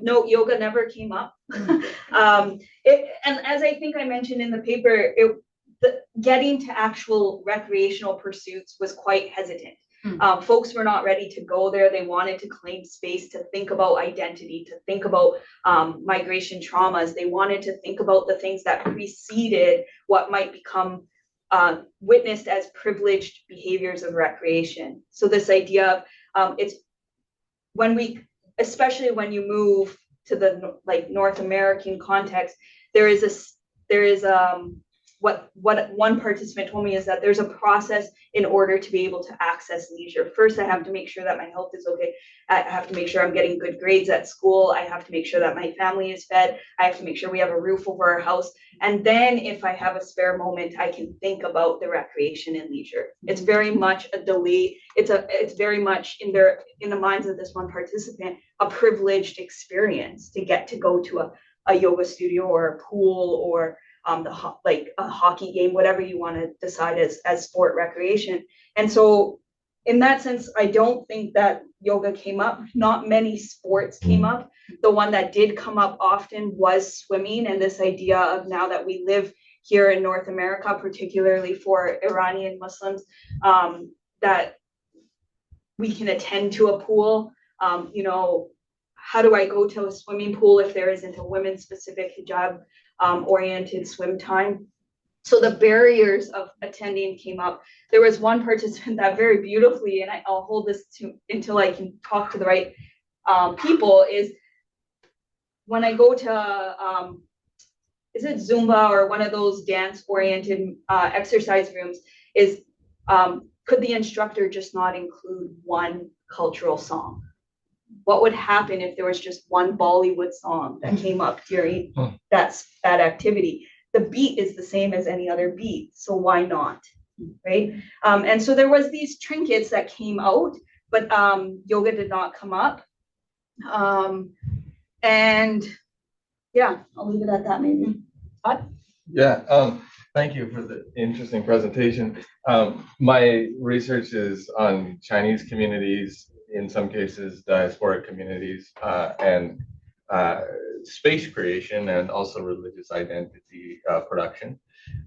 No, yoga never came up. And as I think I mentioned in the paper, getting to actual recreational pursuits was quite hesitant. Folks were not ready to go there. They wanted to claim space to think about identity, to think about migration traumas. They wanted to think about the things that preceded what might become witnessed as privileged behaviors of recreation. So this idea of it's especially when you move to the North American context, what one participant told me is that there's a process in order to be able to access leisure. First, I have to make sure that my health is okay. I have to make sure I'm getting good grades at school. I have to make sure that my family is fed. I have to make sure we have a roof over our house. And then if I have a spare moment, I can think about the recreation and leisure. It's very much a delay. It's very much in the minds of this one participant, a privileged experience to get to go to a yoga studio or a pool or a hockey game, whatever you want to decide as sport recreation. And so in that sense, I don't think that yoga came up. Not many sports came up. The one that did come up often was swimming, and this idea of now that we live here in North America, particularly for Iranian Muslims, that we can attend to a pool. You know, how do I go to a swimming pool if there isn't a women's specific hijab oriented swim time? So the barriers of attending came up. There was one participant that very beautifully, and I'll hold this until I can talk to the right people, is when I go to, is it Zumba or one of those dance oriented exercise rooms, is could the instructor just not include one cultural song? What would happen if there was just one Bollywood song that came up during that activity? The beat is the same as any other beat, so why not, right? And so there was these trinkets that came out, but yoga did not come up. And yeah, I'll leave it at that maybe. Todd? Yeah, thank you for the interesting presentation. My research is on Chinese communities, in some cases diasporic communities, and space creation, and also religious identity production.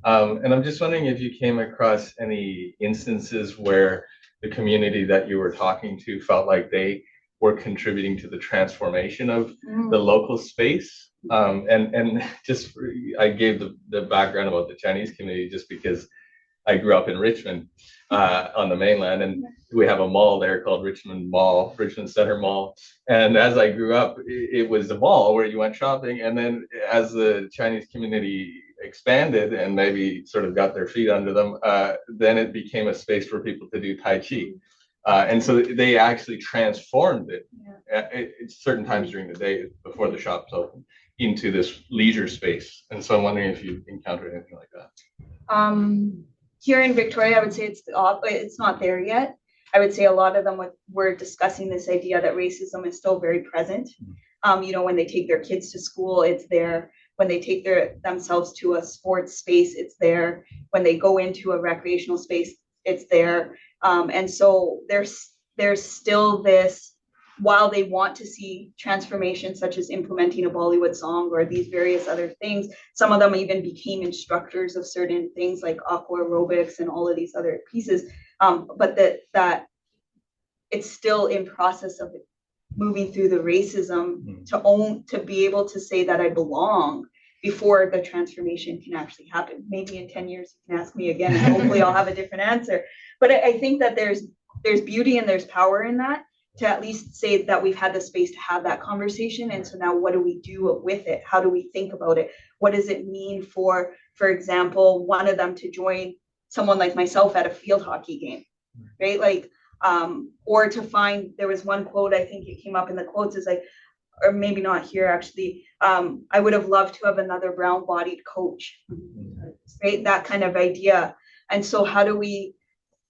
And I'm just wondering if you came across any instances where the community that you were talking to felt like they were contributing to the transformation of the local space. And just, I gave the background about the Chinese community just because I grew up in Richmond on the mainland, and we have a mall there called Richmond Center Mall. And as I grew up, it was a mall where you went shopping. And then as the Chinese community expanded and maybe sort of got their feet under them, then it became a space for people to do Tai Chi. And so they actually transformed it at certain times during the day before the shops open into this leisure space. And so I'm wondering if you encountered anything like that. Here in Victoria, I would say it's not there yet. I would say a lot of them were discussing this idea that racism is still very present. You know, when they take their kids to school, it's there. When they take themselves to a sports space, it's there. When they go into a recreational space, it's there. And so there's still this, while they want to see transformation, such as implementing a Bollywood song or these various other things, some of them even became instructors of certain things like aqua aerobics and all of these other pieces. But that it's still in process of moving through the racism to be able to say that I belong before the transformation can actually happen. Maybe in 10 years you can ask me again, and hopefully I'll have a different answer. But I think that there's beauty and there's power in that, to at least say that we've had the space to have that conversation. And so now what do we do with it? How do we think about it? What does it mean for example, one of them to join someone like myself at a field hockey game, right? Like, or to find, there was one quote, I think it came up in the quotes, is like, or maybe not here actually, I would have loved to have another brown-bodied coach, right? That kind of idea. And so how do we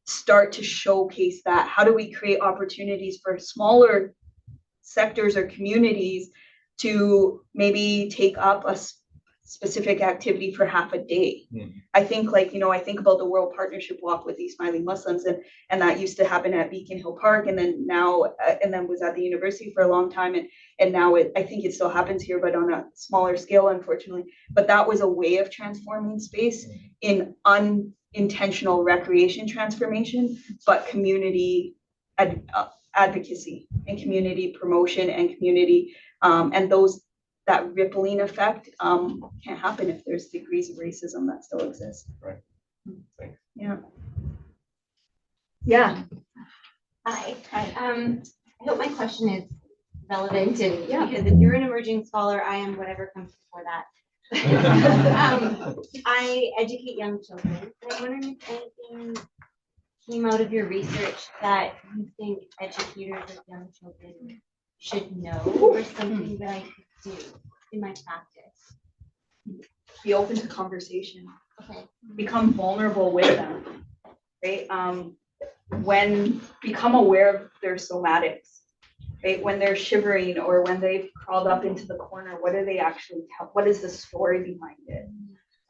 start to showcase that? How do we create opportunities for smaller sectors or communities to maybe take up a specific activity for half a day? I think, like, you know, I think about the World Partnership Walk with East Smiling Muslims, and that used to happen at Beacon Hill Park, and then now and then was at the university for a long time, and now I think it still happens here, but on a smaller scale, unfortunately. But that was a way of transforming space in unintentional recreation transformation, but community advocacy and community promotion and community and that rippling effect can't happen if there's degrees of racism that still exist. Right. Thanks. Yeah. Yeah. Hi. I hope my question is relevant, and because if you're an emerging scholar, I am whatever comes before that. I educate young children, and I'm wondering if anything came out of your research that you think educators of young children should know, or something that I could do in my practice. Be open to conversation. Okay. Become vulnerable with them, right? Become aware of their somatics, right? When they're shivering or when they've crawled up into the corner, what do they actually tell? What is the story behind it?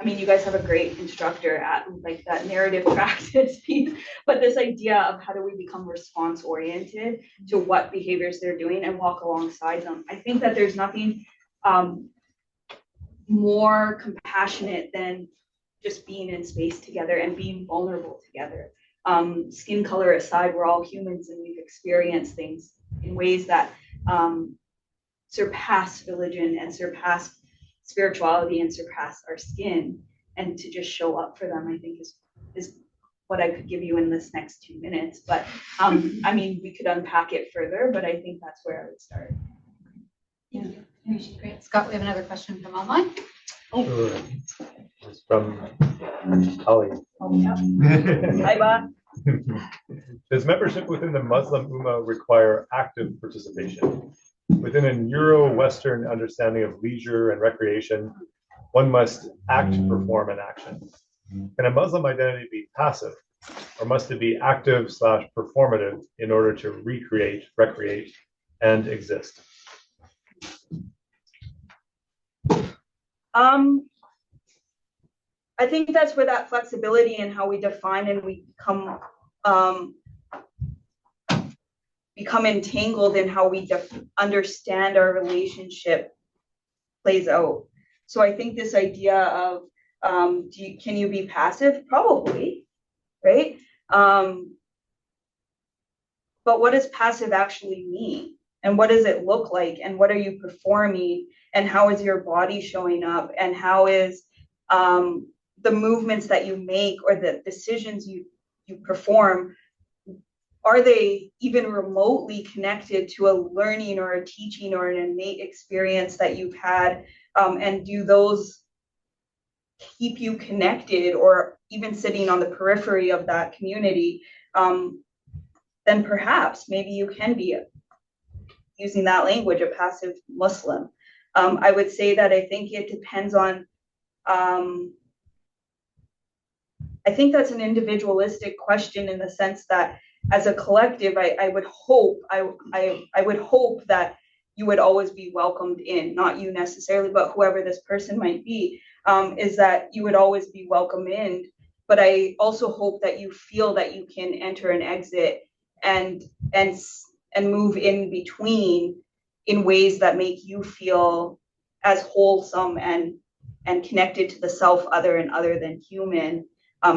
I mean, you guys have a great instructor at like that narrative practice piece, but this idea of how do we become response oriented to what behaviors they're doing and walk alongside them. I think that there's nothing more compassionate than just being in space together and being vulnerable together. Skin color aside, we're all humans and we've experienced things in ways that surpass religion and surpass spirituality and surpass our skin. And to just show up for them, I think is what I could give you in this next 2 minutes. But I mean, we could unpack it further, but I think that's where I would start. Yeah, great. Scott, we have another question from online. Sure. It's from Holly. Oh, yeah. Hi, Ba. Does membership within the Muslim Ummah require active participation? Within a Euro-Western understanding of leisure and recreation, one must act, perform an action. Can a Muslim identity be passive, or must it be active/performative in order to recreate, recreate, and exist? I think that's where that flexibility in how we define and we become entangled in how we understand our relationship plays out. So I think this idea of can you be passive? Probably, right? But what does passive actually mean? And what does it look like? And what are you performing? And how is your body showing up? And how is the movements that you make or the decisions you perform, are they even remotely connected to a learning or a teaching or an innate experience that you've had? And do those keep you connected or even sitting on the periphery of that community? Then perhaps maybe you can be using that language, a passive Muslim. I would say that I think it depends on, I think that's an individualistic question in the sense that as a collective, I would hope, I would hope that you would always be welcomed in, not you necessarily, but whoever this person might be, is that you would always be welcome in. But I also hope that you feel that you can enter and exit and move in between in ways that make you feel as wholesome and connected to the self other and other than human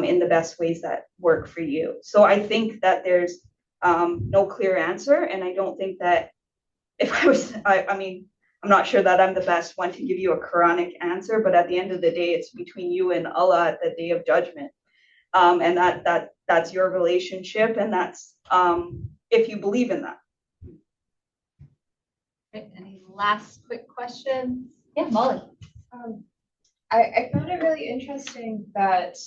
in the best ways that work for you. So I think that there's no clear answer. And I don't think that if I mean, I'm not sure that I'm the best one to give you a Quranic answer, but at the end of the day, it's between you and Allah at the day of judgment. And that's your relationship. And that's if you believe in that. Great. Any last quick questions? Yeah, Molly. I found it really interesting that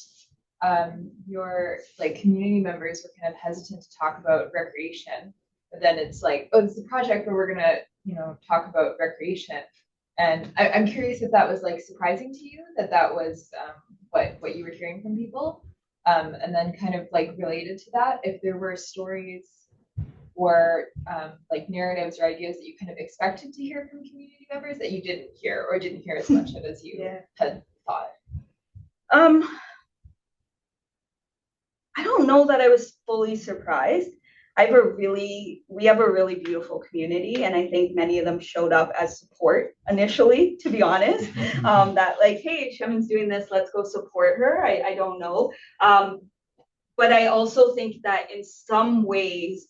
your like community members were kind of hesitant to talk about recreation, but then it's like, oh, this is a project where we're gonna, talk about recreation. And I'm curious if that was like surprising to you, that was what you were hearing from people. And then kind of like related to that, if there were stories or like narratives or ideas that you kind of expected to hear from community members that you didn't hear or didn't hear as much of as you had thought. I don't know that I was fully surprised. We have a really beautiful community, and I think many of them showed up as support initially, to be honest. That like, hey, Shemine's doing this, let's go support her. I don't know. But I also think that in some ways,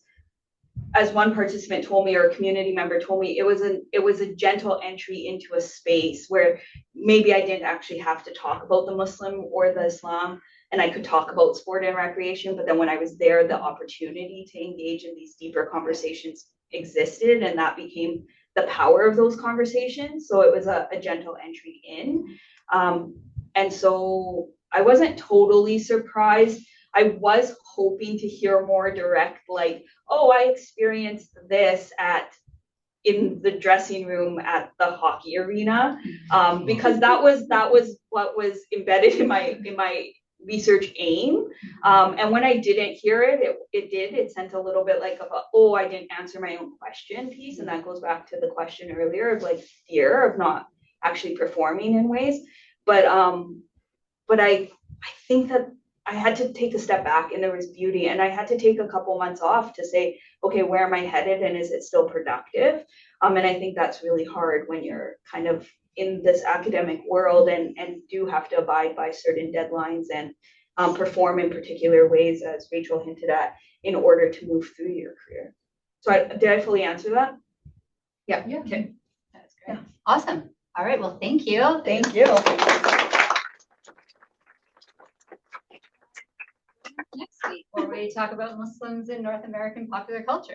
as one participant told me or a community member told me, it was a gentle entry into a space where maybe I didn't actually have to talk about the Muslim or the Islam, and I could talk about sport and recreation. But then when I was there, the opportunity to engage in these deeper conversations existed, and that became the power of those conversations. So it was a gentle entry in. And so I wasn't totally surprised. I was hoping to hear more direct, like, oh, I experienced this in the dressing room at the hockey arena, because that was what was embedded in my research aim. And when I didn't hear it, it sent a little bit like oh, I didn't answer my own question piece, and that goes back to the question earlier of like fear of not actually performing in ways. But but I think that I had to take a step back, and there was beauty, and I had to take a couple months off to say, okay, where am I headed, and is it still productive? And I think that's really hard when you're kind of in this academic world and do have to abide by certain deadlines and perform in particular ways, as Rachel hinted at, in order to move through your career. So did I fully answer that? Yeah. Okay. That's great. Awesome. All right. Well, thank you. Thank you. Next week, where we talk about Muslims in North American popular culture.